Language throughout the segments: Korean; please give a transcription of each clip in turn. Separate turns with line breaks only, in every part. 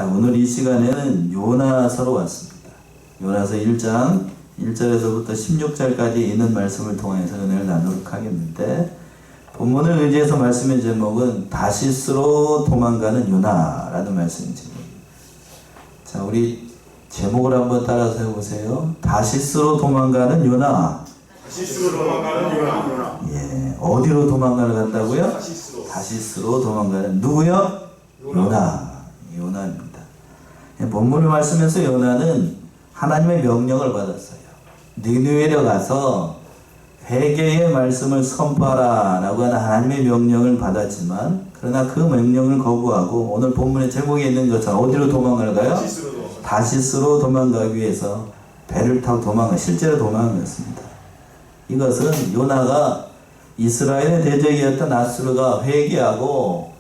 자, 오늘 이 시간에는 요나서로 왔습니다. 요나서 1장 1절에서부터 16절까지 있는 말씀을 통해서 은혜를 나누도록 하겠는데, 본문을 의지해서 말씀의 제목은 다시스로 도망가는 요나라는 말씀의 제목입니다. 자, 우리 제목을 한번 따라서 해보세요. 다시스로 도망가는 요나.
다시스로 도망가는 요나.
예, 어디로 도망가는 간다고요? 다시스로 도망가는 누구요? 요나입니다. 본문을 말씀에서 요나는 하나님의 명령을 받았어요. 니느웨로 가서 회개의 말씀을 선포하라 라고 하는 하나님의 명령을 받았지만, 그러나 그 명령을 거부하고 오늘 본문의 제목에 있는 것처럼 어디로 도망갈까요? 다시스로 도망가기 위해서 배를 타고 실제로 도망갔습니다. 이것은 요나가 이스라엘의 대적이었던 아수르가 회개하고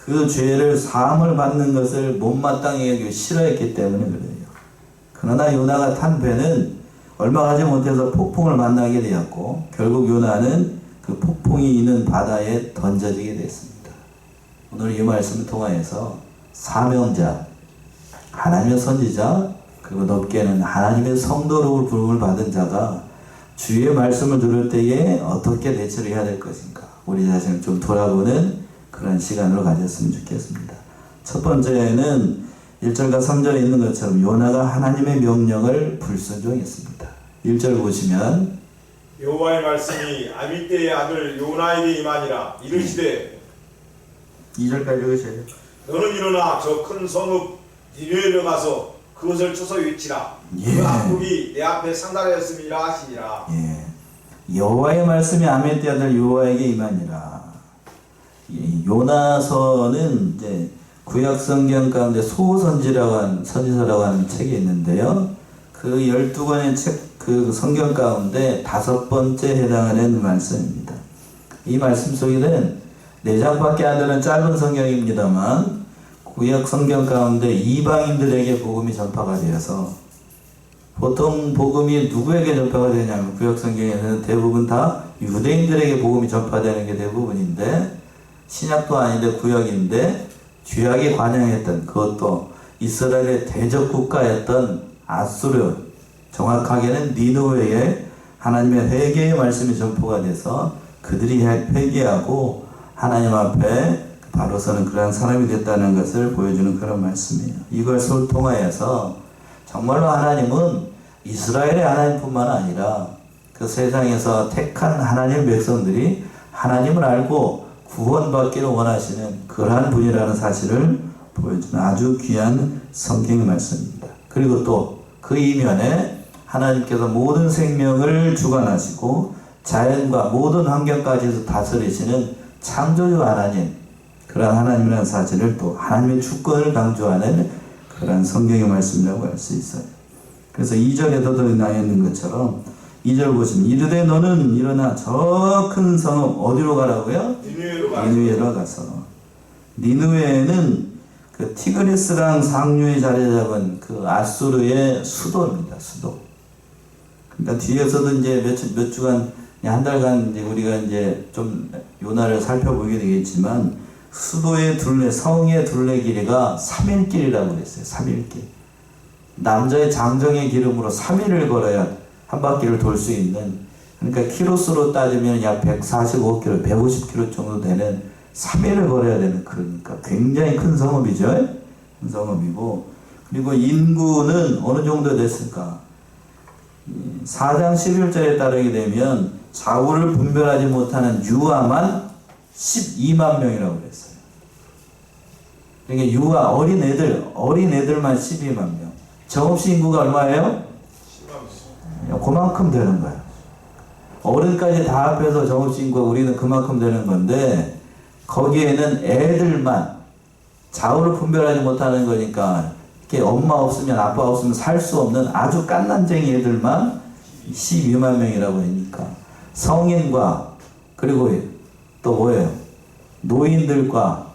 그 죄를 사함을 받는 것을 못마땅히 여기고 싫어했기 때문에 그래요. 그러나 요나가 탄 배는 얼마 가지 못해서 폭풍을 만나게 되었고, 결국 요나는 그 폭풍이 있는 바다에 던져지게 됐습니다. 오늘 이 말씀을 통하여서 사명자, 하나님의 선지자, 그리고 높게는 하나님의 성도로 부름을 받은 자가 주의 말씀을 들을 때에 어떻게 대처를 해야 될 것인가, 우리 자신을 좀 돌아보는 그런 시간으로 가졌으면 좋겠습니다. 첫 번째는 1절과 3절에 있는 것처럼 요나가 하나님의 명령을 불순종했습니다. 1절 보시면
여호와의 말씀이 아미떼의 아들 요나에게 임하니라. 이르시되,
2절까지 읽으세요.
너는 일어나 저 큰 성읍 니느웨로 가서 그것을 쳐서 외치라.
예.
그 악국이 내 앞에 상달하였음이라 하시니라.
예. 여호와의 말씀이 아미떼 아들 요나에게 임하니라. 요나서는 이제 구약 성경 가운데 소선지라고 하는 선지서라고 하는 책이 있는데요. 그 12권의 책, 그 성경 가운데 5번째 해당하는 말씀입니다. 이 말씀 속에는 4장밖에 안 되는 짧은 성경입니다만, 구약 성경 가운데 이방인들에게 복음이 전파가 되어서, 보통 복음이 누구에게 전파가 되냐면 구약 성경에서는 대부분 다 유대인들에게 복음이 전파되는 게 대부분인데, 신약도 아닌데 구약인데 죄악에 관영했던, 그것도 이스라엘의 대적 국가였던 아수르, 정확하게는 니느웨에 하나님의 회개의 말씀이 전포가 돼서 그들이 회개하고 하나님 앞에 바로 서는 그러한 사람이 됐다는 것을 보여주는 그런 말씀이에요. 이것을 통하여서 정말로 하나님은 이스라엘의 하나님뿐만 아니라 그 세상에서 택한 하나님의 백성들이 하나님을 알고 구원받기를 원하시는 그러한 분이라는 사실을 보여주는 아주 귀한 성경의 말씀입니다. 그리고 또 그 이면에 하나님께서 모든 생명을 주관하시고 자연과 모든 환경까지도 다스리시는 창조주 하나님, 그러한 하나님이라는 사실을 또 하나님의 주권을 강조하는 그러한 성경의 말씀이라고 할 수 있어요. 그래서 2절에도 나와 있는 것처럼 2절 보시면 이르되 너는 일어나 저 큰 성읍 어디로 가라고요? 니느웨로 가서. 니느웨는 그 티그리스강 상류에 자리 잡은 그 아수르의 수도입니다. 수도. 그러니까 뒤에서도 이제 몇 주간, 한 달간 이제 우리가 이제 좀 요나를 살펴보게 되겠지만, 수도의 둘레, 성의 둘레 길이가 3일길이라고 그랬어요. 3일길. 남자의 장정의 기름으로 3일을 걸어야 한 바퀴를 돌 수 있는, 그러니까 키로수로 따지면 약 145km, 150km 정도 되는 3일을 걸어야 되는, 그러니까 굉장히 큰 성읍이죠. 큰 성읍이고, 그리고 인구는 어느 정도 됐을까? 4장 11절에 따르게 되면 좌우를 분별하지 못하는 유아만 12만 명이라고 그랬어요. 그러니까 유아, 어린애들만 12만 명. 정읍시 인구가 얼마예요? 그만큼 되는 거예요. 어른까지 다 합해서 정읍시 인구가 우리는 그만큼 되는 건데, 거기에는 애들만, 좌우를 분별하지 못하는 거니까, 이렇게 엄마 없으면 아빠 없으면 살 수 없는 아주 깐난쟁이 애들만 12만 명이라고 하니까, 성인과 그리고 또 뭐예요? 노인들과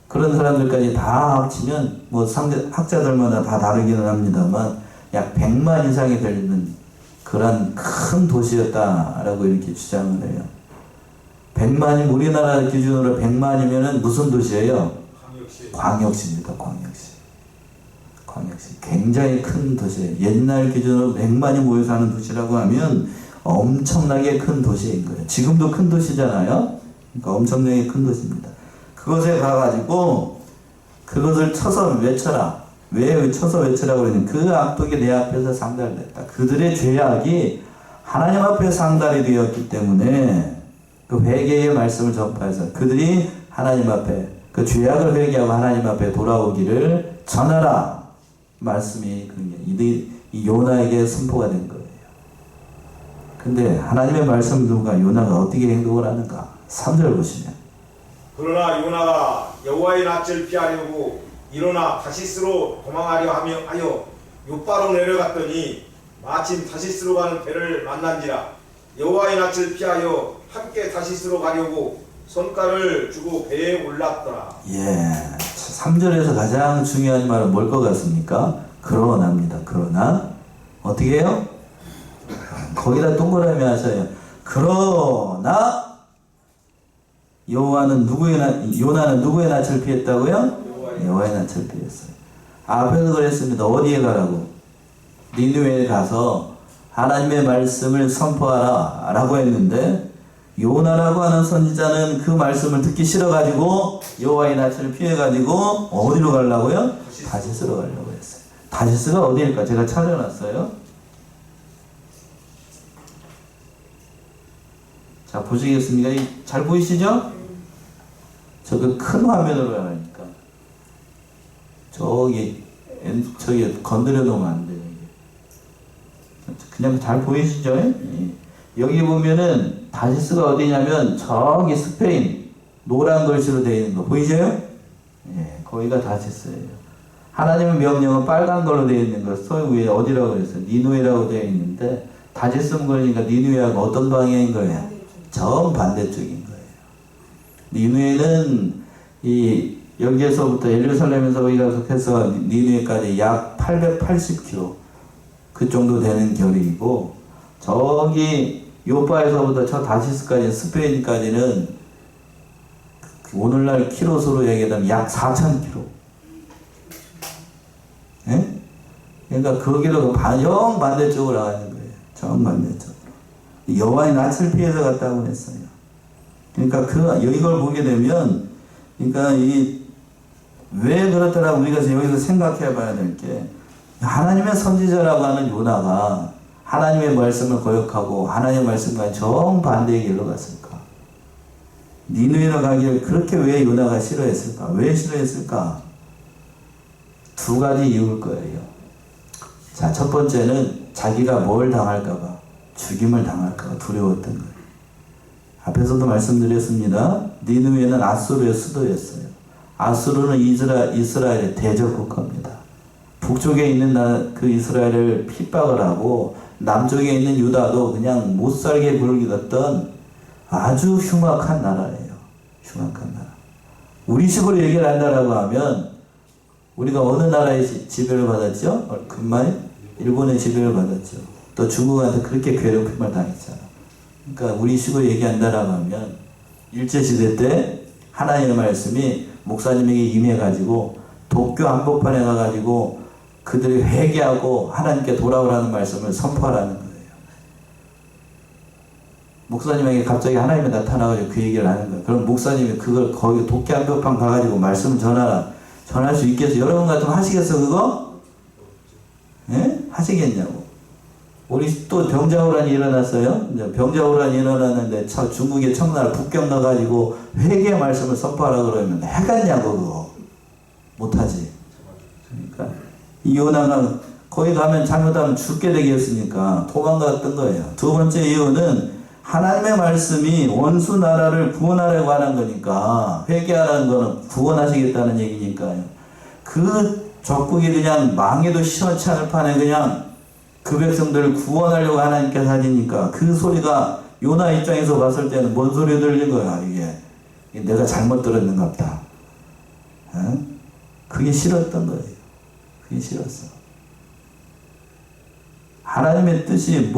그런 사람들까지 다 합치면 뭐 학자들마다 다 다르기는 합니다만 약 100만 이상이 되는 그런 큰 도시였다라고 이렇게 주장을 해요. 100만이 우리나라 기준으로 100만이면은 무슨 도시예요? 광역시입니다. 광역시. 굉장히 큰 도시예요. 옛날 기준으로 100만이 모여 사는 도시라고 하면 엄청나게 큰 도시인 거예요. 지금도 큰 도시잖아요. 그러니까 엄청나게 큰 도시입니다. 그것에 가가지고 그것을 쳐서 외쳐라. 왜 쳐서 외치라고 그러냐면 그 악독이 내 앞에서 상달됐다. 그들의 죄악이 하나님 앞에 상달이 되었기 때문에 그 회개의 말씀을 전파해서 그들이 하나님 앞에 그 죄악을 회개하고 하나님 앞에 돌아오기를 전하라. 말씀이 이 요나에게 선포가 된 거예요. 근데 하나님의 말씀 듣고 요나가 어떻게 행동을 하는가? 3절 보시면
그러나 요나가 여호와의 낯을 피하려고 일어나 다시스로 도망하려 하여 욥바로 내려갔더니 마침 다시스로 가는 배를 만난지라. 여호와의 낯을 피하여 함께 다시스로 가려고 손가락을 주고 배에 올랐더라.
예, 3절에서 가장 중요한 말은 뭘 것 같습니까? 그러나입니다. 그러나 어떻게 해요? 거기다 동그라미 하셔요. 그러나 요나는 누구의 낯을 피했다고요? 여호와의 낯을 피했어요. 앞에서 그랬습니다. 어디에 가라고? 니느웨에 가서 하나님의 말씀을 선포하라 라고 했는데 요나라고 하는 선지자는 그 말씀을 듣기 싫어가지고 여호와의 낯을 피해가지고 어디로 가려고요? 다시스로 가려고 했어요. 다시스가 어디일까? 제가 찾아놨어요. 자, 보시겠습니까? 잘 보이시죠? 저거 큰 화면으로 가니까 저기 건드려 놓으면 안 돼요. 그냥 잘 보이시죠? 예. 여기 보면은 다시스가 어디냐면 저기 스페인 노란 글씨로 되어 있는 거 보이죠? 예, 거기가 다시스예요. 하나님의 명령은 빨간 걸로 되어 있는 거, 소위 위에 어디라고 그랬어요? 니누에라고 되어 있는데 다시스는 그러니까 니누에하고 어떤 방향인 거예요? 정반대쪽인 거예요. 니누에는 여기에서부터 예루살렘에서 이각해서 니누에까지 약 880km 그 정도 되는 거리이고 저기 요바에서부터 저 다시스까지 스페인까지는 오늘날 키로수로 얘기하면 약 4,000km. 예? 그러니까 거기로 반대쪽으로 나가는 거예요. 정반대쪽으로. 여호와의 낯을 피해서 갔다고 했어요. 그러니까 이걸 보게 되면 그러니까 왜 그렇더라 우리가 여기서 생각해 봐야 될 게 하나님의 선지자라고 하는 요나가 하나님의 말씀을 거역하고 하나님의 말씀과 정반대의 길로 갔을까? 니느웨로 가기를 그렇게 왜 요나가 싫어했을까? 왜 싫어했을까? 두 가지 이유일 거예요. 자, 첫 번째는 자기가 뭘 당할까봐, 죽임을 당할까봐 두려웠던 거예요. 앞에서도 말씀드렸습니다. 니느웨는 아수르의 수도였어요. 아수르는 이스라엘의 대적 국가입니다. 북쪽에 있는 그 이스라엘을 핍박을 하고 남쪽에 있는 유다도 그냥 못살게 굴기던 아주 흉악한 나라예요. 흉악한 나라. 우리 식으로 얘기를 한다라고 하면 우리가 어느 나라의 지배를 받았죠? 금마에 일본의 지배를 받았죠. 또 중국한테 그렇게 괴롭힘을 당했잖아. 그러니까 우리 식으로 얘기한다라고 하면 일제시대 때 하나님의 말씀이 목사님에게 임해가지고 도쿄 한복판에 가가지고 그들이 회개하고 하나님께 돌아오라는 말씀을 선포하라는 거예요. 목사님에게 갑자기 하나님이 나타나가지고 그 얘기를 하는 거예요. 그럼 목사님이 그걸 거기 도쿄 한복판 가가지고 말씀을 전할 수 있겠어요? 여러분 같으면 하시겠어 그거? 예? 하시겠냐고. 우리 또 병자호란이 일어났어요. 병자호란이 일어났는데 중국의 청나라 북경 나가지고 회개의 말씀을 선포하라고 그러면 해갔냐고 그거. 못하지. 그러니까 이 요나가 거기 가면 잘못하면 죽게 되겠으니까 도망갔던 거예요. 두 번째 이유는 하나님의 말씀이 원수 나라를 구원하려고 하는 거니까 회개하라는 거는 구원하시겠다는 얘기니까요. 그 적국이 그냥 망해도 시원치 않을 판에 그냥 그 백성들을 구원하려고 하나님께서 하시니까 그 소리가 요나 입장에서 봤을 때는 뭔 소리 들린 거야 이게. 내가 잘못 들었는가 보다. 어? 그게 싫었던 거예요. 그게 싫었어. 하나님의 뜻이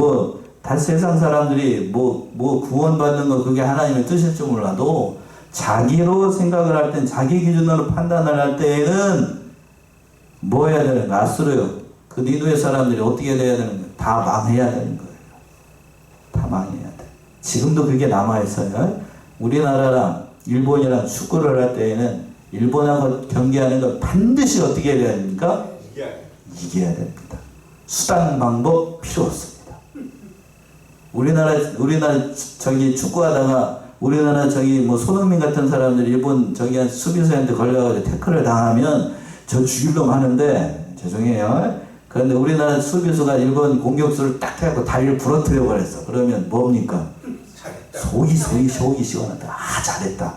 세상 사람들이 구원받는 거 그게 하나님의 뜻일 줄 몰라도 자기로 생각을 할 땐 자기 기준으로 판단을 할 때에는 뭐 해야 되는 거야? 아수르요. 그 니누의 사람들이 어떻게 돼야 되는 거야? 다 망해야 되는 거예요. 다 망해야 돼. 지금도 그게 남아있어요. 우리나라랑 일본이랑 축구를 할 때에는 일본하고 경기하는 건 반드시 어떻게 해야 됩니까? 이겨야 됩니다. 수단 방법 필요 없습니다. 우리나라 저기 축구하다가 우리나라 저기 뭐 손흥민 같은 사람들 일본 저기 한 수비수한테 걸려가지고 태클을 당하면 저 죽일 놈 하는데 죄송해요. 그런데 우리나라 수비수가 일본 공격수를 딱 해갖고 다리를 부러뜨려 버렸어. 그러면 뭡니까? 속이 시원하다. 아 잘했다.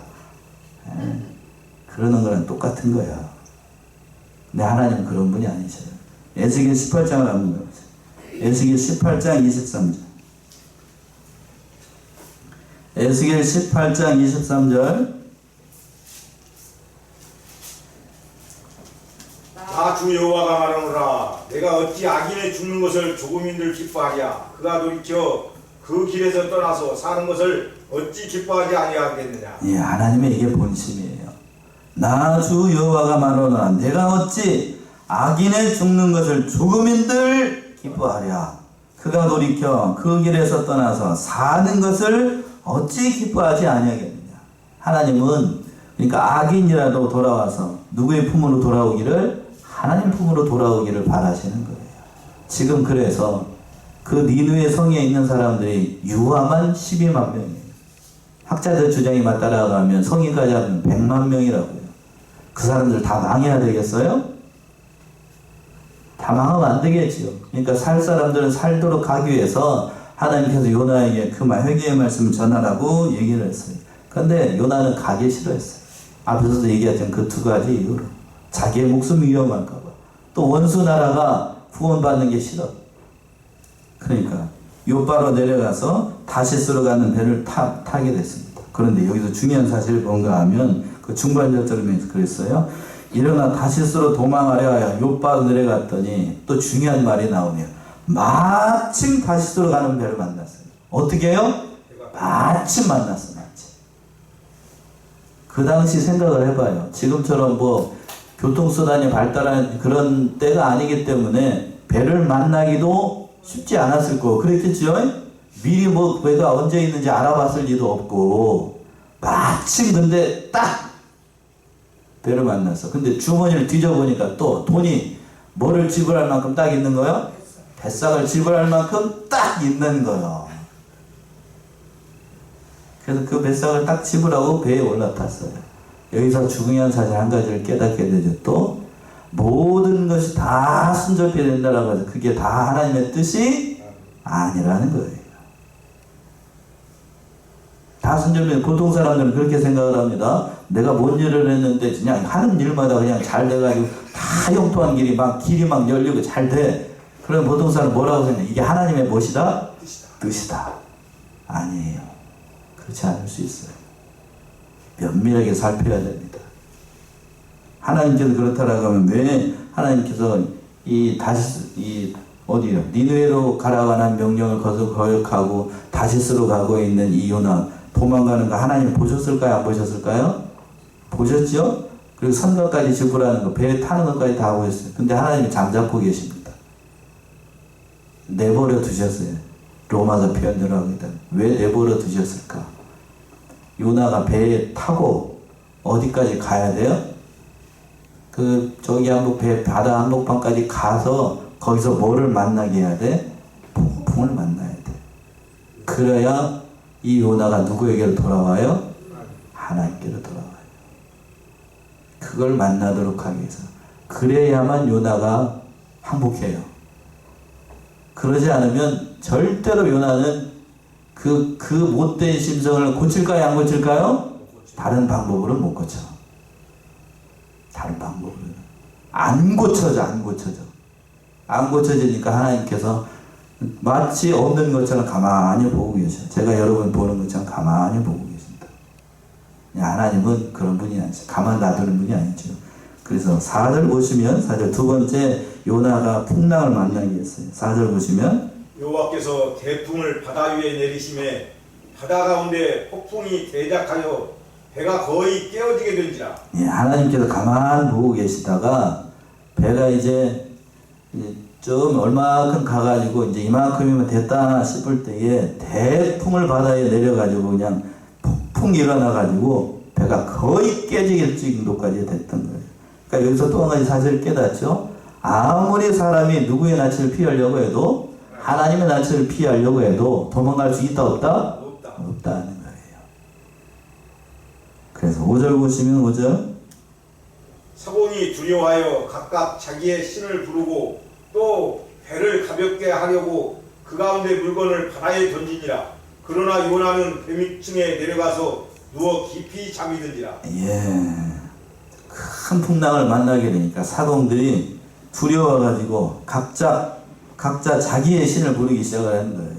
그러는 거랑 똑같은 거야. 근데 하나님은 그런 분이 아니셔요. 에스겔 18장을 한번 보세요. 에스겔 18장 23절. 에스겔 18장 23절.
나 주 여호와가 말하노라. 내가 어찌 악인의 죽는 것을 조금인들 기뻐하랴. 그가 돌이켜 그 길에서 떠나서 사는 것을 어찌 기뻐하지 아니하겠느냐.
예, 하나님의 이게 본심이에요. 나 주 여호와가 말하노라. 내가 어찌 악인의 죽는 것을 조금인들 기뻐하랴. 그가 돌이켜 그 길에서 떠나서 사는 것을 어찌 기뻐하지 아니하겠느냐. 하나님은 그러니까 악인이라도 돌아와서 누구의 품으로 돌아오기를? 하나님 품으로 돌아오기를 바라시는 거예요. 지금 그래서 그 니느웨 성에 있는 사람들이 유아만 12만 명이에요. 학자들 주장이 맞따라가면 성인까지 하면 100만 명이라고요. 그 사람들 다 망해야 되겠어요? 다 망하면 안 되겠지요. 그러니까 살 사람들은 살도록 하기 위해서 하나님께서 요나에게 그 회개의 말씀을 전하라고 얘기를 했어요. 그런데 요나는 가기 싫어했어요. 앞에서도 얘기했던 그 두 가지 이유로. 자기의 목숨이 위험할까봐. 또 원수 나라가 구원받는 게 싫어. 그러니까 요바로 내려가서 다시스로 가는 배를 타게 됐습니다. 그런데 여기서 중요한 사실이 뭔가 하면 그 중반 절절에 그랬어요. 일어나 다시스로 도망하려 하여 요바로 내려갔더니 또 중요한 말이 나오네요. 마침 다시스로 가는 배를 만났어요. 어떻게 해요? 마침 만났어. 마침. 그 당시 생각을 해봐요. 지금처럼 뭐 교통수단이 발달한 그런 때가 아니기 때문에 배를 만나기도 쉽지 않았을 거고 그랬겠죠? 미리 뭐 배가 언제 있는지 알아봤을 리도 없고 마침 근데 딱 배를 만났어. 근데 주머니를 뒤져보니까 또 돈이 뭐를 지불할 만큼 딱 있는 거요? 뱃삭을 지불할 만큼 딱 있는 거요. 그래서 그 뱃삭을 딱 지불하고 배에 올라탔어요. 여기서 중요한 사실 한 가지를 깨닫게 되죠. 또 모든 것이 다 순접해야 된다라고 해서 그게 다 하나님의 뜻이 아니라는 거예요. 다 순접해. 보통 사람들은 그렇게 생각을 합니다. 내가 뭔 일을 했는데 그냥 하는 일마다 그냥 잘 돼가지고 다 형통한 길이 막 열리고 잘 돼. 그럼 보통 사람은 뭐라고 생각해? 이게 하나님의 무엇이다? 뜻이다. 아니에요. 그렇지 않을 수 있어요. 면밀하게 살펴야 됩니다. 하나님께서 그렇다라고 하면 왜 하나님께서 어디요? 니느웨로 가라가는 명령을 거역하고 다시스로 가고 있는 이 요나 도망가는 거 하나님 보셨을까요? 안 보셨을까요? 보셨죠? 그리고 선거까지 지불하는 거, 배에 타는 것까지 다 보셨어요. 근데 하나님이 잠자코 계십니다. 내버려 두셨어요. 로마서 표현대로 합니다. 왜 내버려 두셨을까? 요나가 배에 타고 어디까지 가야 돼요? 저기 바다 한복판까지 가서 거기서 뭐를 만나게 해야 돼? 폭풍을 만나야 돼. 그래야 이 요나가 누구에게로 돌아와요? 하나님께로 돌아와요. 그걸 만나도록 하기 위해서. 그래야만 요나가 항복해요. 그러지 않으면 절대로 요나는 그 못된 심성을 고칠까요? 안 고칠까요? 다른 방법으로 못 고쳐. 다른 방법으로. 안 고쳐져. 안 고쳐지니까 하나님께서 마치 없는 것처럼 가만히 보고 계셔. 제가 여러분 보는 것처럼 가만히 보고 계신다. 하나님은 그런 분이 아니죠. 가만 놔두는 분이 아니죠. 그래서 4절 보시면 4절 두 번째 요나가 풍랑을 만나게 했어요. 4절 보시면
여호와께서 대풍을 바다 위에 내리심에 바다 가운데 폭풍이 대작하여 배가 거의 깨어지게 된지라.
하나님께서 가만히 보고 계시다가 배가 이제 좀 얼마큼 가가지고 이제 이만큼이면 됐다 싶을 때에 대풍을 바다에 내려가지고 그냥 폭풍이 일어나가지고 배가 거의 깨지게 정도까지 됐던 거예요. 그러니까 여기서 또 한 가지 사실을 깨닫죠. 아무리 사람이 누구의 낯을 피하려고 해도 하나님의 낯을 피하려고 해도 도망갈 수 있다 없다? 없다는 거예요. 그래서 5절 보시면 5절
사본이 두려워하여 각각 자기의 신을 부르고 또 배를 가볍게 하려고 그 가운데 물건을 바다에 던지니라. 그러나 요나는 배 밑층에 내려가서 누워 깊이 잠이 든지라.
큰 풍랑을 만나게 되니까 사공들이 두려워가지고 각자 자기의 신을 부르기 시작을 하는 거예요.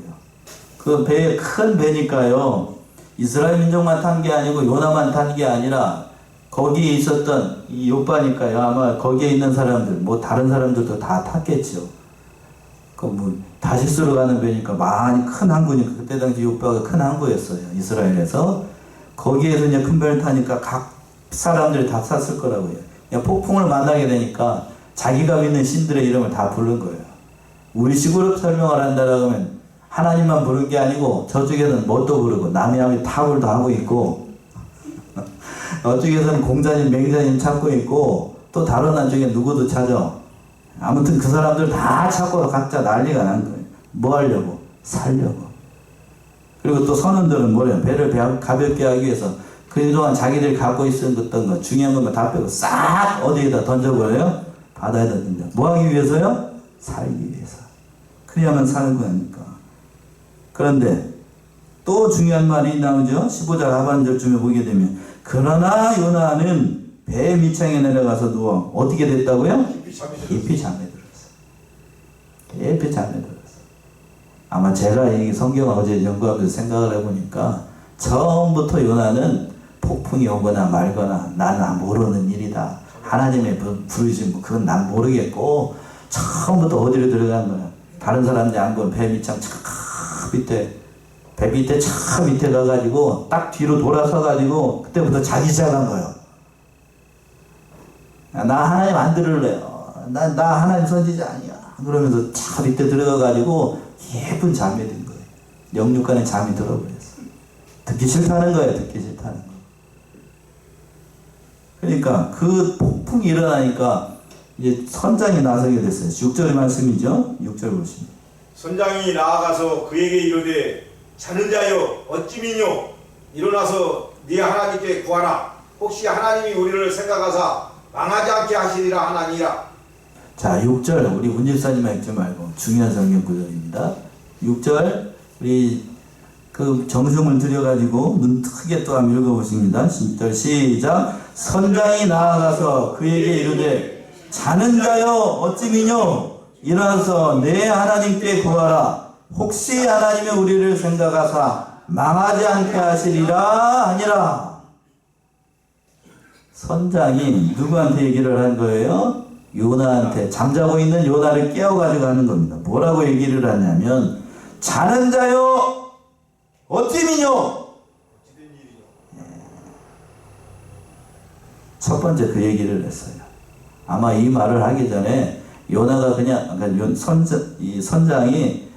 그 배에 큰 배니까요. 이스라엘 민족만 탄 게 아니고 요나만 탄 게 아니라 거기에 있었던 이 요바니까요. 아마 거기에 있는 사람들, 뭐 다른 사람들도 다 탔겠죠. 그 뭐 다시스로 가는 배니까 많이 큰 항구니까 그때 당시 요바가 큰 항구였어요. 이스라엘에서. 거기에서 이제 큰 배를 타니까 각 사람들이 다 탔을 거라고요. 그냥 폭풍을 만나게 되니까 자기가 믿는 신들의 이름을 다 부른 거예요. 우리식으로 설명을 한다라고 하면 하나님만 부른 게 아니고 저쪽에서는 뭣도 부르고 남양이 탑을도 하고 있고 어쪽에서는 공자님 맹자님 찾고 있고 또 다른 한쪽에 누구도 찾아. 아무튼 그 사람들 다 찾고 각자 난리가 난 거예요. 뭐 하려고? 살려고. 그리고 또 선원들은 뭐래요? 배를 가볍게 하기 위해서 그동안 자기들이 갖고 있었던 거 중요한 것만 다 빼고 싹 어디에다 던져버려요? 바다에다 던져. 뭐 하기 위해서요? 살기 위해서. 그래야만 사는 거니까. 그런데 또 중요한 말이 나오죠. 15절 하반절쯤에 보게 되면 그러나 요나는 배 밑창에 내려가서 누워 어떻게 됐다고요? 깊이 잠에 들었어. 깊이 잠에 들었어. 아마 제가 이 성경을 어제 연구하면서 생각을 해보니까 처음부터 요나는 폭풍이 오거나 말거나 나는 모르는 일이다. 하나님의 부르심 그건 난 모르겠고 처음부터 어디로 들어간 거야. 다른 사람들이 안 본 배 밑창 차 밑에 배 밑에 차 밑에 가가지고 딱 뒤로 돌아서가지고 그때부터 자기 시작한 거예요. 나 하나님 안 들을래요. 나 하나님 선지자 아니야. 그러면서 차 밑에 들어가가지고 예쁜 잠이 든 거예요. 영육간에 잠이 들어버렸어. 듣기 싫다는 거예요. 듣기 싫다는 거. 그러니까 그 폭풍이 일어나니까 이제 선장이 나서게 됐어요. 6절의 말씀이죠. 6절 보시면.
선장이 나아가서 그에게 이르되 자는 자여 어찌 미뇨 일어나서 네 하나님께 구하라. 혹시 하나님이 우리를 생각하사 망하지 않게 하시리라 하나니라.
자 6절 우리 운집사님만 읽지 말고 중요한 성경 구절입니다. 6절 우리 그 정성을 들여가지고 눈 크게 또 한번 읽어보십니다. 10절 시작. 선장이 나아가서 그에게 이르되 자는 자여 어찌 미뇨 일어나서 내 하나님께 구하라. 혹시 하나님이 우리를 생각하사 망하지 않게 하시리라 아니라. 선장이 누구한테 얘기를 한 거예요? 요나한테. 잠자고 있는 요나를 깨워가지고 하는 겁니다. 뭐라고 얘기를 하냐면 자는 자여 어찌 미뇨. 첫 번째 그 얘기를 했어요. 아마 이 말을 하기 전에 요나가 그냥 이 선장이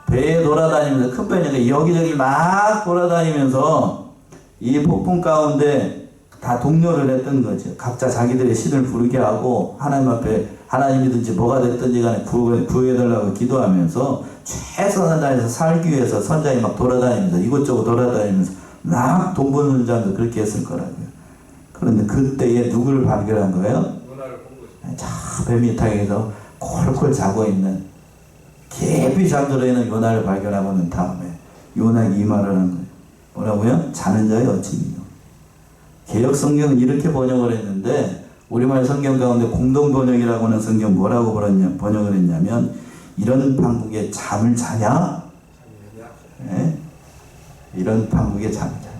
배에 돌아다니면서 큰 배니까 여기저기 막 돌아다니면서 이 폭풍 가운데 다 독려를 했던 거죠. 각자 자기들의 신을 부르게 하고 하나님 앞에 하나님이든지 뭐가 됐든지 간에 구해달라고 기도하면서 최선을 다해서 살기 위해서 선장이 막 돌아다니면서 이곳저곳 돌아다니면서 막 돈 버는 자도 그렇게 했을 거라고요. 그런데 그때에 누구를 발견한 거예요?
요나를 본 거죠.
저 배 밑에서 콜콜 자고 있는 깊이 잠들어 있는 요나를 발견하고는 다음에 요나가 이 말을 한 거예요. 뭐라고요? 자는 자의 어찌 미뇨. 개역 성경은 이렇게 번역을 했는데 우리말 성경 가운데 공동 번역이라고 하는 성경 뭐라고 번역을 했냐면 이런 판국에 잠을 자냐? 네? 이런 판국에 잠을 자냐?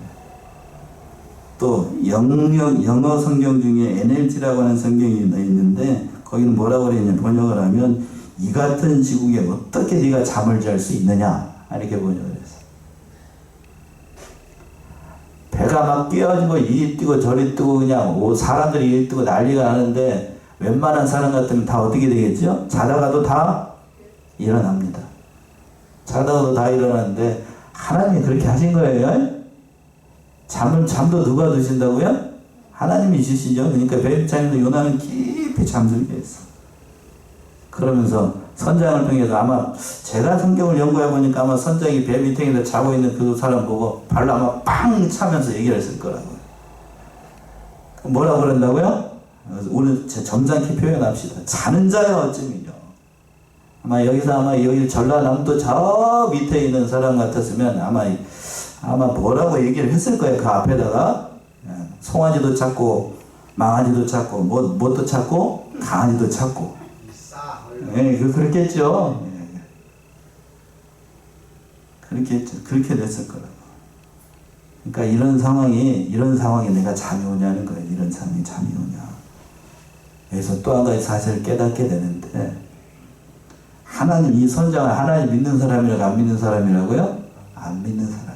또 영어 성경 중에 NLT라고 하는 성경이 있는데 거기는 뭐라고 그랬냐 번역을 하면 이 같은 시국에 어떻게 네가 잠을 잘 수 있느냐 이렇게 번역을 했어. 배가 막 뛰어지고 이리 뛰고 저리 뛰고 그냥 사람들이 이리 뛰고 난리가 나는데 웬만한 사람 같으면 다 어떻게 되겠죠? 자다가도 다 일어납니다. 자다가도 다 일어나는데 하나님이 그렇게 하신 거예요. 잠도 누가 드신다고요? 하나님이 주시죠. 그러니까 베드로도 요나는 깊이 잠들게 했어. 그러면서 선장을 통해서 아마 제가 성경을 연구해 보니까 아마 선장이 배 밑에 자고 있는 그 사람 보고 발로 아마 빵 차면서 얘기를 했을 거라고요. 뭐라고 그런다고요? 오늘 점잖게 표현합시다. 자는 자여 어찌미뇨. 아마 여기 전라남도 저 밑에 있는 사람 같았으면 아마 뭐라고 얘기를 했을 거예요. 그 앞에다가 송아지도 찾고 망아지도 찾고 뭣도 찾고 강아지도 찾고. 예, 그렇겠죠. 예. 그렇겠죠. 그렇게 됐을 거라고. 그러니까 이런 상황에 내가 잠이 오냐는 거예요. 이런 상황에 잠이 오냐. 그래서 또 한 가지 사실을 깨닫게 되는데, 하나님, 이 선장을 하나님 믿는 사람이라고 안 믿는 사람이라고요? 안 믿는 사람이에요.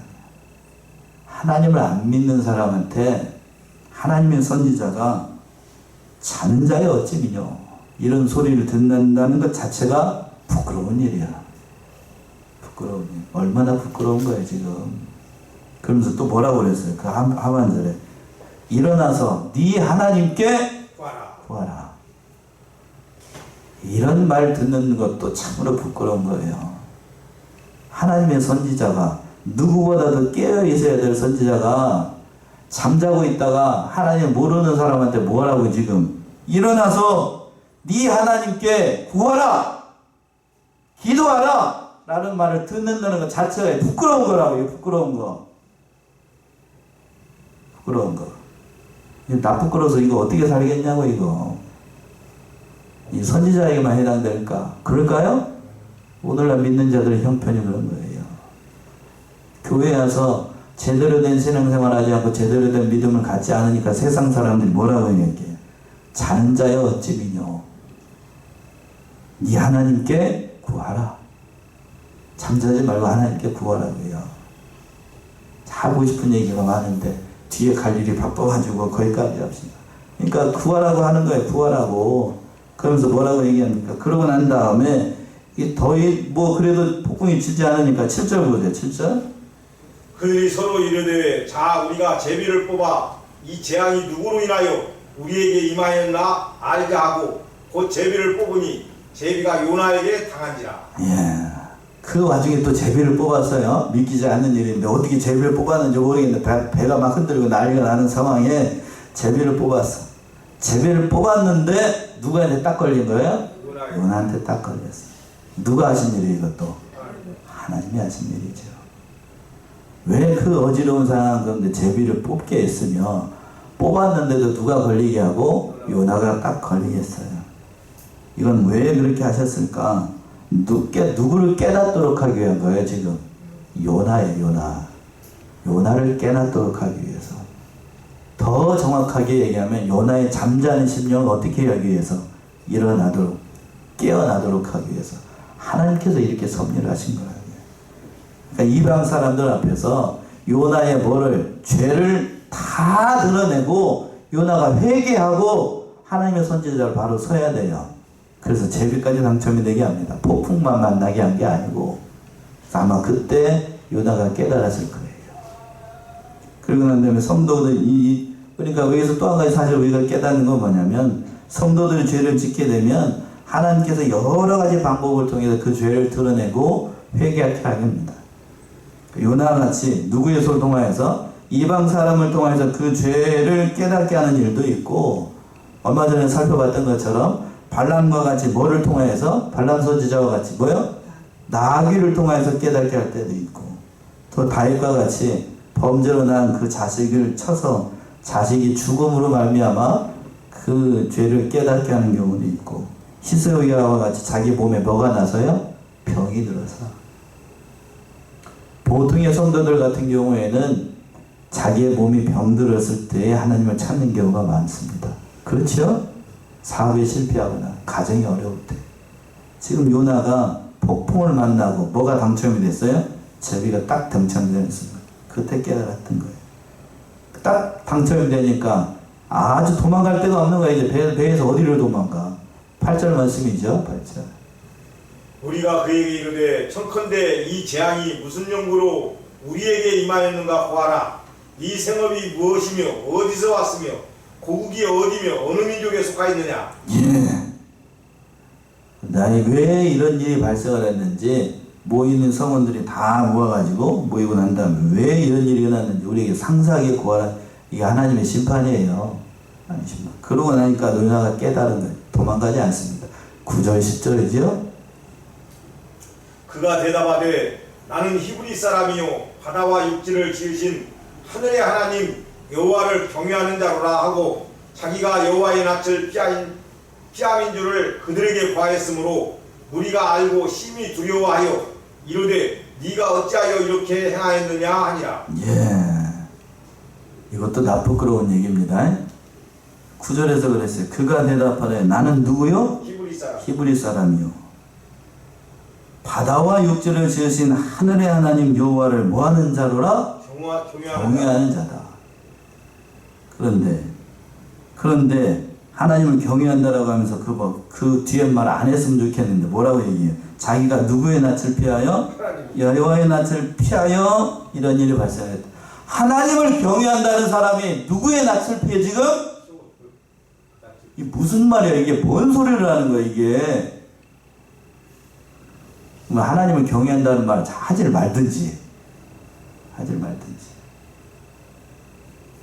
하나님을 안 믿는 사람한테 하나님의 선지자가 자는 자여 어찌미뇨. 이런 소리를 듣는다는 것 자체가 부끄러운 일이야. 부끄러운 일. 얼마나 부끄러운 거야, 지금. 그러면서 또 뭐라고 그랬어요? 그 하반절에. 일어나서 네 하나님께 구하라. 이런 말 듣는 것도 참으로 부끄러운 거예요. 하나님의 선지자가, 누구보다도 깨어 있어야 될 선지자가 잠자고 있다가 하나님 모르는 사람한테 뭐라고 지금 일어나서 네 하나님께 구하라, 기도하라 라는 말을 듣는다는 것 자체가 부끄러운 거라고요. 부끄러운 거. 나 부끄러워서 이거 어떻게 살겠냐고. 이거 이 선지자에게만 해당될까? 그럴까요? 오늘날 믿는 자들의 형편이 그런 거예요. 교회에 와서 제대로 된 신앙생활 하지 않고 제대로 된 믿음을 갖지 않으니까 세상 사람들이 뭐라고 얘기해요? 자는 자여 어찌미뇨. 네 하나님께 구하라. 잠자지 말고 하나님께 구하라고요. 하고 싶은 얘기가 많은데 뒤에 갈 일이 바빠가지고 거기까지 합시다. 그러니까 구하라고 하는 거예요. 구하라고. 그러면서 뭐라고 얘기합니까? 그러고 난 다음에 그래도 폭풍이 지지 않으니까 7절 보세요. 7절.
그들이 서로 이르되 자 우리가 제비를 뽑아 이 재앙이 누구로 인하여 우리에게 임하였나 알게 하고 곧 제비를 뽑으니 제비가 요나에게 당한지라.
예. 그 와중에 또 제비를 뽑았어요. 믿기지 않는 일인데 어떻게 제비를 뽑았는지 모르겠는데 배가 막 흔들리고 난리가 나는 상황에 제비를 뽑았어. 제비를 뽑았는데 누구한테 딱 걸린 거예요? 요나한테 딱 걸렸어. 누가 하신 일이에요? 이것도 하나님이 하신 일이죠. 왜 그 어지러운 상황 가운데 제비를 뽑게 했으며 뽑았는데도 누가 걸리게 하고 요나가 딱 걸리게 했어요. 이건 왜 그렇게 하셨을까? 누구를 깨닫도록 하기 위한 거예요, 지금. 요나예요, 요나를 깨닫도록 하기 위해서. 더 정확하게 얘기하면 요나의 잠자는 심령을 어떻게 하기 위해서? 일어나도록, 깨어나도록 하기 위해서. 하나님께서 이렇게 섭리를 하신 거예요. 그러니까 이방 사람들 앞에서 요나의 죄를 다 드러내고 요나가 회개하고 하나님의 선지자를 바로 서야 돼요. 그래서 제비까지 당첨이 되게 합니다. 폭풍만 만나게 한 게 아니고. 아마 그때 요나가 깨달았을 거예요. 그리고 난 다음에 그러니까 여기서 또 한 가지 사실 우리가 깨닫는 건 뭐냐면, 성도들이 죄를 짓게 되면 하나님께서 여러 가지 방법을 통해서 그 죄를 드러내고 회개하게 합니다. 요나와 같이 누구의 손을 통하여서? 이방 사람을 통해서 그 죄를 깨닫게 하는 일도 있고, 얼마 전에 살펴봤던 것처럼 발람과 같이 뭐를 통하여서? 발람 선지자와 같이 뭐요? 나귀를 통하여서 깨닫게 할 때도 있고, 또 다윗과 같이 범죄로 난 그 자식을 쳐서 자식이 죽음으로 말미암아 그 죄를 깨닫게 하는 경우도 있고, 히스기야와 같이 자기 몸에 뭐가 나서요? 병이 들어서. 보통의 성도들 같은 경우에는 자기의 몸이 병들었을 때 하나님을 찾는 경우가 많습니다. 그렇죠? 사업에 실패하거나 가정이 어려울 때. 지금 요나가 폭풍을 만나고 뭐가 당첨이 됐어요? 제비가 딱 당첨되는 순간. 그때 깨달았던 거예요. 딱 당첨이 되니까 아주 도망갈 데가 없는 거야. 이제 배에서 어디를 도망가. 8절 말씀이죠. 8절.
우리가 그에게 이르되 청컨대 이 재앙이 무슨 연구로 우리에게 임하였는가 보아라. 이 생업이 무엇이며 어디서 왔으며 고국이 어디며 어느 민족에 속하 있느냐.
예. 아니 왜 이런 일이 발생을 했는지 모이는 성원들이 다 모아가지고 모이고 난 다음에 왜 이런 일이 일어났는지 우리에게 상세하게 구하라. 이게 하나님의 심판이에요. 하나님의 심판. 그러고 나니까 노아가 깨달은 거예요. 도망가지 않습니다. 9절 10절이죠.
그가 대답하되 나는 히브리 사람이요 바다와 육지를 지으신 하늘의 하나님 여호와를 경외하는 자로라 하고 자기가 여호와의 낯을 피함인 줄을 그들에게 고하였으므로 무리가 알고 심히 두려워하여 이르되 네가 어찌하여 이렇게 행하였느냐 하니라.
예. 이것도 나쁘끄러운 얘기입니다. 9절에서 그랬어요. 그가 대답하되 나는 누구요? 히브리 사람이요. 바다와 육지를 지으신 하늘의 하나님 여호와를 뭐하는 자로라? 경외하는 자다. 그런데 하나님을 경외한다라고 하면서 그 뒤에 말 안 했으면 좋겠는데 뭐라고 얘기해요? 자기가 누구의 낯을 피하여? 여호와의 낯을 피하여 이런 일이 발생했다. 하나님을 경외한다는 사람이 누구의 낯을 피해 지금? 이 무슨 말이야? 이게 뭔 소리를 하는 거야 이게? 하나님을 경외한다는 말 하질 말든지.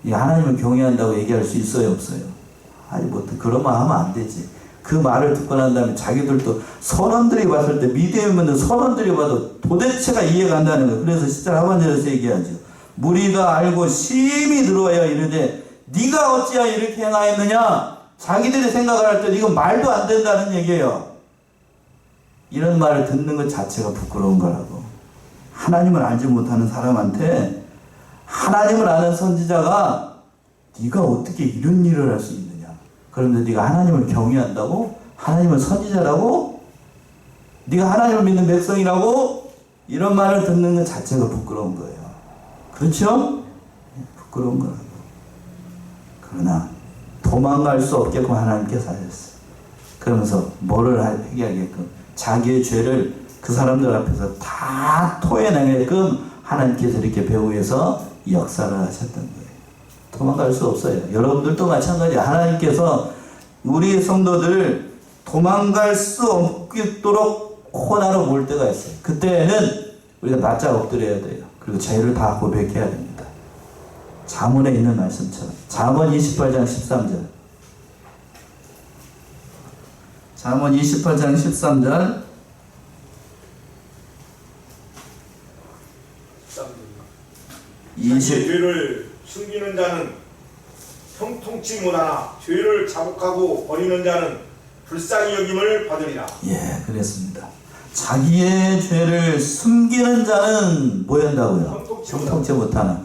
이 하나님을 경외한다고 얘기할 수 있어요 없어요? 아니 뭐 그러면 하면 안 되지. 그 말을 듣고 난 다음에 자기들도 선원들이 봤을 때 미디어면 선원들이 봐도 도대체가 이해가 안 되는 거예요. 그래서 시작 하반절에서 얘기하죠. 무리가 알고 심히 들어와야 이르되 네가 어찌하여 이렇게 행하였느냐. 자기들이 생각을 할 때 이건 말도 안 된다는 얘기예요. 이런 말을 듣는 것 자체가 부끄러운 거라고. 하나님을 알지 못하는 사람한테 하나님을 아는 선지자가 네가 어떻게 이런 일을 할 수 있느냐. 그런데 네가 하나님을 경외한다고? 하나님을 선지자라고? 네가 하나님을 믿는 백성이라고? 이런 말을 듣는 것 자체가 부끄러운 거예요. 그렇죠? 부끄러운 거라고. 그러나 도망갈 수 없게끔 하나님께서 하셨어요. 그러면서 뭐를 해야겠끔 자기의 죄를 그 사람들 앞에서 다 토해내게끔 하나님께서 이렇게 배후에서 역사를 하셨던 거예요. 도망갈 수 없어요. 여러분들도 마찬가지. 하나님께서 우리 성도들 도망갈 수 없도록 코너로 몰 때가 있어요. 그때는 우리가 낯짝 엎드려야 돼요. 그리고 죄를 다 고백해야 됩니다. 잠언에 있는 말씀처럼. 잠언 28장 13절. 잠언 28장 13절.
자기의 죄를 숨기는 자는 형통치 못하나 죄를 자복하고 버리는 자는 불쌍히 여김을 받으리라.
예, 그랬습니다. 자기의 죄를 숨기는 자는 뭐 한다고요? 형통치 못하나.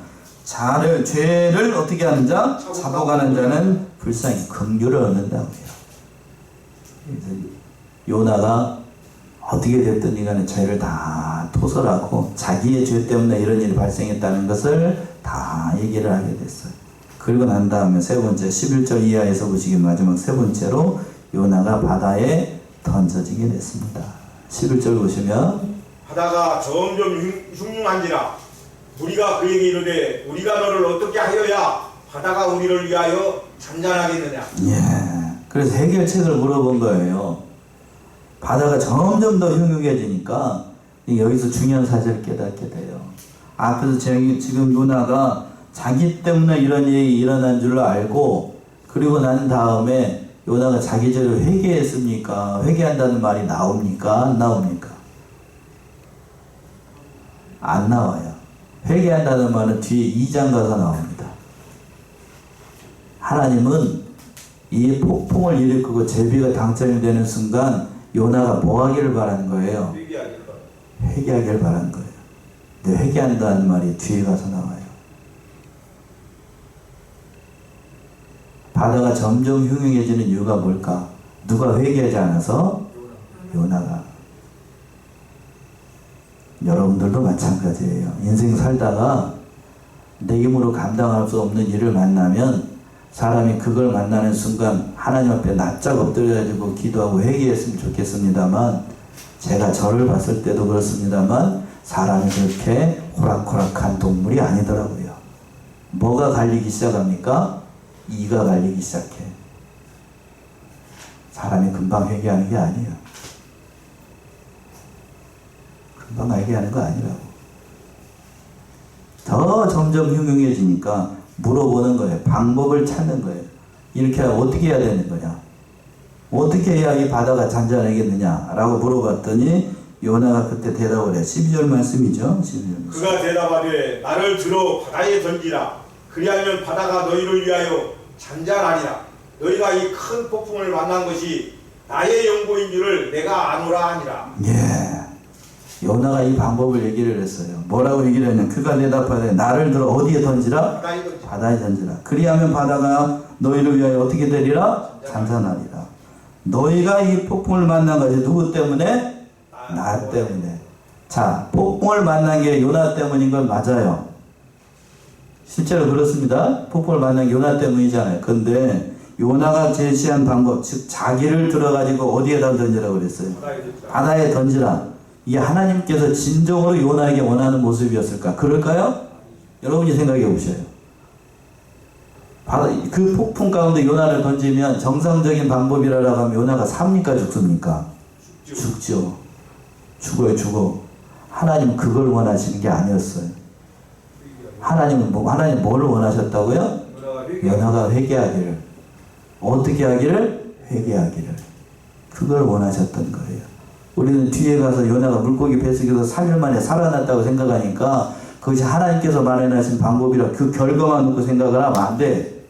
죄를 어떻게 하는 자? 자복하는 자는 불쌍히 긍휼을 얻는다고요. 요나가 어떻게 됐든 간에 죄를 다 토설하고 자기의 죄 때문에 이런 일이 발생했다는 것을 다 얘기를 하게 됐어요. 그리고 난 다음에 세 번째 11절 이하에서 보시기 마지막 세 번째로 요나가 바다에 던져지게 됐습니다. 11절 보시면
바다가 점점 흉흉한지라 우리가 그에게 이르되 우리가 너를 어떻게 하여야 바다가 우리를 위하여 잔잔하겠느냐.
예. 그래서 해결책을 물어본 거예요. 바다가 점점 더 흉흉해지니까 여기서 중요한 사실을 깨닫게 돼요. 앞에서 지금 요나가 자기 때문에 이런 일이 일어난 줄 알고 그리고 난 다음에 요나가 자기 죄를 회개했습니까? 회개한다는 말이 나옵니까? 안 나옵니까? 안 나와요. 회개한다는 말은 뒤에 2장 가서 나옵니다. 하나님은 이 폭풍을 일으키고 제비가 당첨이 되는 순간 요나가 뭐 하기를 바라는 거예요? 회개하기를 바라는 거예요. 근데 회개한다는 말이 뒤에 가서 나와요. 바다가 점점 흉흉해지는 이유가 뭘까? 누가 회개하지 않아서? 요나가. 여러분들도 마찬가지예요. 인생 살다가 내 힘으로 감당할 수 없는 일을 만나면 사람이 그걸 만나는 순간 하나님 앞에 납작 엎드려가지고 기도하고 회개했으면 좋겠습니다만, 제가 저를 봤을 때도 그렇습니다만 사람이 그렇게 호락호락한 동물이 아니더라고요. 뭐가 갈리기 시작합니까? 이가 갈리기 시작해. 사람이 금방 회개하는 게 아니에요. 금방 회개하는 거 아니라고. 더 점점 흉흉해지니까 물어보는 거예요. 방법을 찾는 거예요. 이렇게 어떻게 해야 되는 거냐? 어떻게 해야 이 바다가 잔잔하겠느냐? 라고 물어봤더니 요나가 그때 대답을 해요. 12절 말씀이죠. 12절.
그가 대답하되 나를 들어 바다에 던지라. 그리하면 바다가 너희를 위하여 잔잔하리라. 너희가 이 큰 폭풍을 만난 것이 나의 연고인 줄을 내가 아노라 하니라.
예. 요나가 이 방법을 얘기를 했어요. 뭐라고 얘기를 했냐면 그가 대답하되 나를 들어 어디에 던지라?
바다에 던지라.
바다에 던지라. 그리하면 바다가 너희를 위하여 어떻게 되리라? 잔잔하리라. 너희가 이 폭풍을 만난 것이 누구 때문에? 나 때문에. 자, 폭풍을 만난 게 요나 때문인 건 맞아요. 실제로 그렇습니다. 폭풍을 만난 게 요나 때문이잖아요. 근데 요나가 제시한 방법, 즉 자기를 들어가지고 어디에다 던지라고 그랬어요? 바다에 던지라. 이게 하나님께서 진정으로 요나에게 원하는 모습이었을까? 그럴까요? 여러분이 생각해 보셔요. 그 폭풍 가운데 요나를 던지면 정상적인 방법이라고 하면 요나가 삽니까? 죽습니까? 죽죠. 죽어요, 죽어. 하나님은 그걸 원하시는 게 아니었어요. 하나님 뭘 원하셨다고요? 요나가 회개하기를. 어떻게 하기를? 회개하기를. 그걸 원하셨던 거예요. 우리는 뒤에 가서 요나가 물고기 뱃속에서 3일 만에 살아났다고 생각하니까 그것이 하나님께서 마련하신 방법이라 그 결과만 놓고 생각을 하면 안 돼.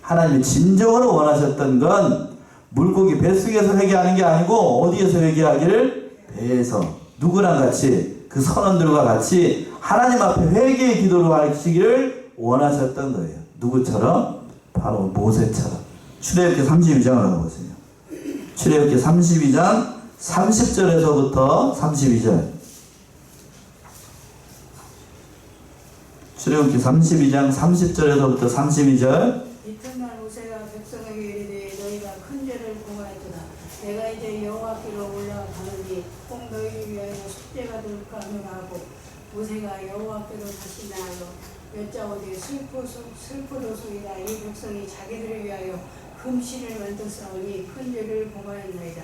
하나님이 진정으로 원하셨던 건 물고기 뱃속에서 회개하는 게 아니고 어디에서 회개하기를? 배에서. 누구랑 같이? 그 선원들과 같이 하나님 앞에 회개의 기도를 하시기를 원하셨던 거예요. 누구처럼? 바로 모세처럼. 출애굽기 32장을 가보세요. 출애굽기 32장 30절에서부터 32절. 출애굽기 32장 30절에서부터 32절.
이튿날 모세가 백성에게 이르되 너희가 큰 죄를 범하였도다. 내가 이제 여호와께로 올라가노니 꼭 너희를 위하여 속죄가 될까 하노라고. 모세가 여호와께로 다시 나아가 여짜오되 슬프도소이다. 이 백성이 자기들을 위하여 금신을 만들었사오니 큰 죄를 범하였나이다.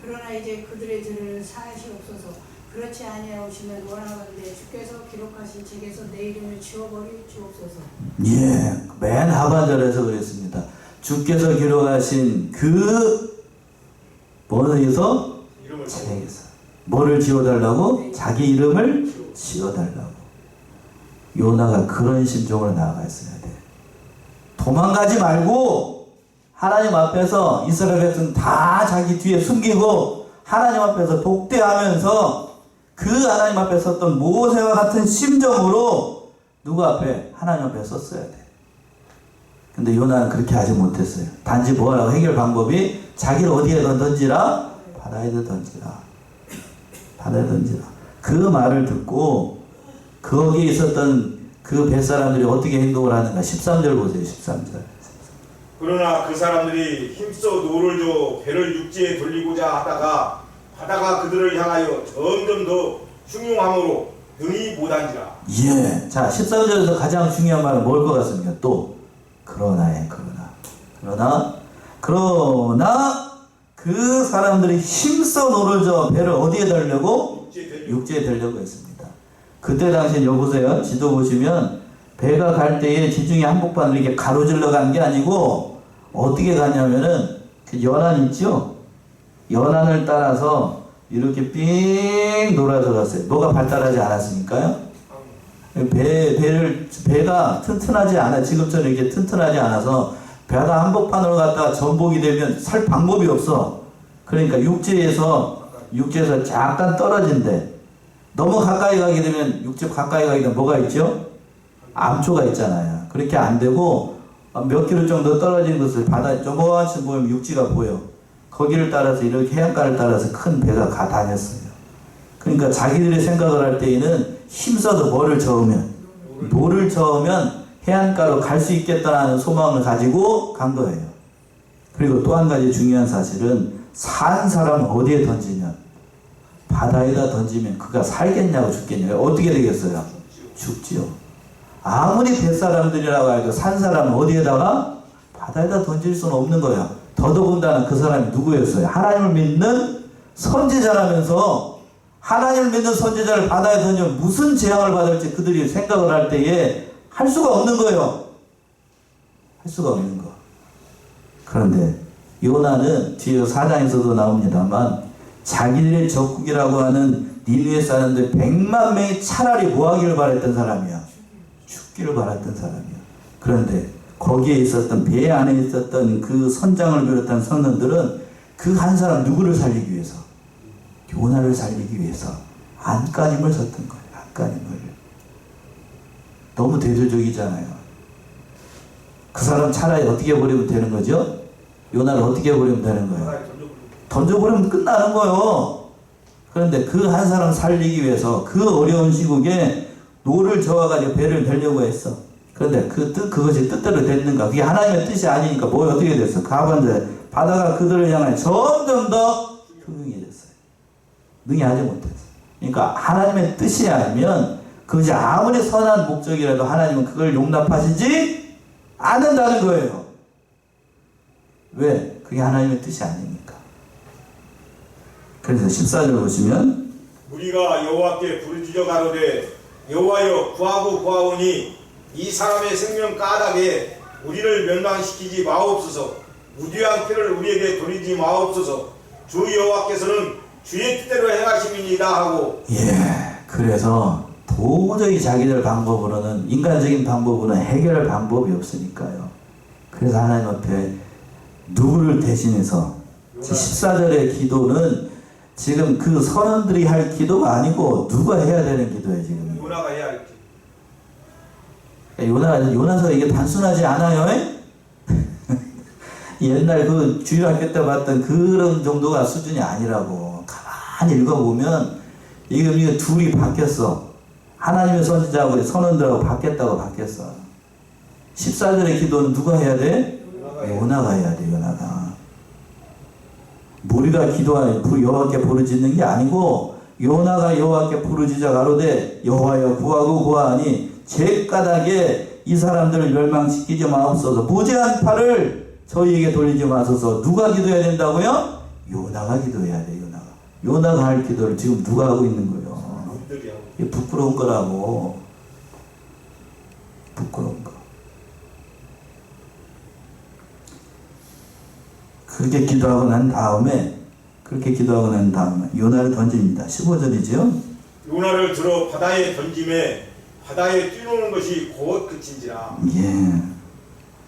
그러나 이제 그들의 죄를 사하시옵소서. 그렇지 아니하시면 원하건대 주께서 기록하신 책에서 내 이름을 지워버리 주옵소서.
예, 맨 하반절에서 그랬습니다. 주께서 기록하신 뭐에서? 책에서. 뭐를 지워달라고? 자기 이름을 지워달라고. 요나가 그런 심정으로 나아가 있어야 돼. 도망가지 말고 하나님 앞에서 이스라엘 백성 다 자기 뒤에 숨기고 하나님 앞에서 독대하면서 그 하나님 앞에 섰던 모세와 같은 심정으로 누구 앞에? 하나님 앞에 섰어야 돼. 근데 요나는 그렇게 하지 못했어요. 단지 뭐라고? 해결 방법이 자기를 어디에 던지라? 바다에 던지라. 바다에 던지라. 그 말을 듣고 거기에 있었던 그 뱃사람들이 어떻게 행동을 하는가? 13절 보세요. 13절.
그러나 그 사람들이 힘써 노를 줘 배를 육지에 돌리고자 하다가 바다가 그들을 향하여 점점 더 흉흉함으로 능히 못한지라.
예. 자, 13절에서 가장 중요한 말은 뭘 것 같습니까? 또 그러나에 그러나 그 사람들이 힘써 노를 줘 배를 어디에 달려고? 육지에 달려고 했습니다. 그때 당시엔 여보세요. 지도 보시면 배가 갈 때에 지중해 한복판을 이렇게 가로질러 간 게 아니고 어떻게 가냐면은 그 연안 있죠? 연안을 따라서 이렇게 삥 돌아서 갔어요. 뭐가 발달하지 않았으니까요. 배가 튼튼하지 않아. 지금처럼 이렇게 튼튼하지 않아서 배가 한복판으로 갔다가 전복이 되면 살 방법이 없어. 그러니까 육지에서 잠깐 떨어진대. 너무 가까이 가게 되면 육지 가까이 가게 되면 뭐가 있죠? 암초가 있잖아요. 그렇게 안 되고 몇 킬로 정도 떨어진 것을 바다 조금씩 보면 육지가 보여. 거기를 따라서 이렇게 해안가를 따라서 큰 배가 가 다녔어요. 그러니까 자기들이 생각을 할 때에는 힘써도 뭐를 저으면 노를 저으면 해안가로 갈 수 있겠다는 소망을 가지고 간 거예요. 그리고 또 한 가지 중요한 사실은 산 사람은 어디에 던지냐? 바다에다 던지면 그가 살겠냐고 죽겠냐고. 어떻게 되겠어요? 죽지요. 아무리 뱃사람들이라고 해도 산 사람은 어디에다가? 바다에다 던질 수는 없는 거야. 더더군다나 그 사람이 누구였어요? 하나님을 믿는 선지자라면서 하나님을 믿는 선지자를 바다에 던지면 무슨 재앙을 받을지 그들이 생각을 할 때에 할 수가 없는 거예요. 할 수가 없는 거. 그런데 요나는 뒤에 4장에서도 나옵니다만 자기들의 적국이라고 하는 니느웨 사람들 100만 명이 차라리 뭐 하기를 바랬던 사람이야? 죽기를 바랬던 사람이야. 그런데 거기에 있었던 배 안에 있었던 그 선장을 비롯한 선원들은 그 한 사람 누구를 살리기 위해서? 요나를 살리기 위해서 안간힘을 썼던 거예요. 안간힘을. 너무 대조적이잖아요. 그 사람 차라리 어떻게 버리면 되는 거죠? 요나를 어떻게 버리면 되는 거예요? 던져버리면 끝나는 거예요. 그런데 그 한 사람 살리기 위해서 그 어려운 시국에 노를 저어가지고 배를 벨려고 했어. 그런데 그것이 뜻대로 됐는가? 그게 하나님의 뜻이 아니니까 뭐 어떻게 됐어? 가반데 바다가 그들을 향해 점점 더 흉흉해졌어요. 능히하지 못했어. 그러니까 하나님의 뜻이 아니면 그것이 아무리 선한 목적이라도 하나님은 그걸 용납하시지 않는다는 거예요. 왜? 그게 하나님의 뜻이 아니니까. 그래서 14절 보시면
우리가 여호와께 부르짖어 가로되 여호와여 구하고 구하오니 이 사람의 생명 까닭에 우리를 멸망시키지 마옵소서. 무죄한 피를 우리에게 돌리지 마옵소서. 주 여호와께서는 주의 뜻대로 행하심이니이다 하고.
그래서 도저히 자기들 방법으로는 인간적인 방법으로는 해결할 방법이 없으니까요. 그래서 하나님 앞에 누구를 대신해서 14절의 기도는 지금 그 선원들이 할 기도가 아니고 누가 해야 되는 기도예요. 지금
요나가 해야 할 기도.
요나서 이게 단순하지 않아요. 옛날 그 주일학교 때 봤던 그런 정도가 수준이 아니라고. 가만히 읽어보면 이게 둘이 바뀌었어. 하나님의 선지자하고 선원들하고 바뀌었어. 14절의 기도는 누가 해야 돼? 요나가 해야 돼. 요나가. 우리가 여호와께 부르짖는 게 아니고 요나가 여호와께 부르짖어 가로되 여호와여 구하고 구하니 제 까닭에 이 사람들을 멸망시키지 마옵소서. 무죄한 팔을 저희에게 돌리지 마소서. 누가 기도해야 된다고요? 요나가 기도해야 돼. 요나가 할 기도를 지금 누가 하고 있는 거예요? 이게 부끄러운 거라고. 부끄러운 거. 그렇게 기도하고 난 다음에 요나를 던집니다. 15절이죠.
요나를 들어 바다에 던짐에 바다에 뛰노는 것이 곧 그친지라.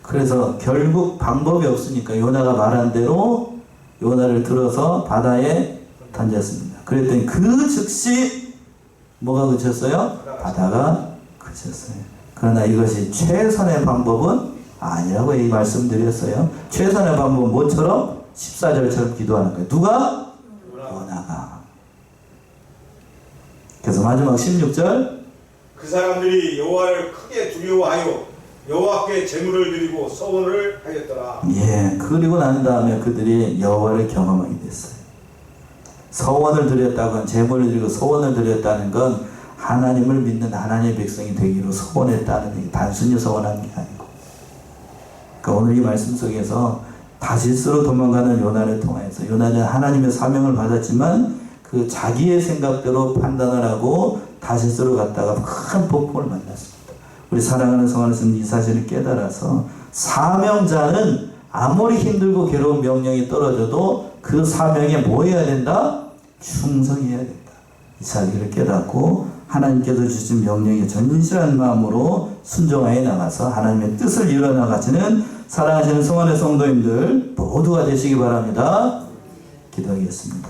그래서 결국 방법이 없으니까 요나가 말한 대로 요나를 들어서 바다에 던졌습니다. 그랬더니 그 즉시 뭐가 그쳤어요? 바다가 그쳤어요. 그러나 이것이 최선의 방법은 아니라고 이 말씀드렸어요. 최선의 방법은 뭐처럼? 14절처럼 기도하는 거예요. 누가? 요나가. 그래서 마지막 16절
그 사람들이 여호와를 크게 두려워하여 여호와께 제물을 드리고 서원을 하였더라.
그리고 난 다음에 그들이 여호와를 경험하게 됐어요. 서원을 드렸다건 제물을 드리고 서원을 드렸다는 건 하나님을 믿는 하나님의 백성이 되기로 서원했다는 얘기. 단순히 서원한 게 아니고. 그러니까 오늘 이 말씀 속에서 다시스로 도망가는 요나를 통해서 요나는 하나님의 사명을 받았지만 그 자기의 생각대로 판단을 하고 다시스로 갔다가 큰 폭풍을 만났습니다. 우리 사랑하는 성하나님 이 사실을 깨달아서 사명자는 아무리 힘들고 괴로운 명령이 떨어져도 그 사명에 뭐 해야 된다? 충성해야 된다. 이 사실을 깨닫고 하나님께서 주신 명령에 전신실한 마음으로 순종하여 나가서 하나님의 뜻을 이뤄나가시는 사랑하시는 성원의 성도님들 모두가 되시기 바랍니다. 기도하겠습니다.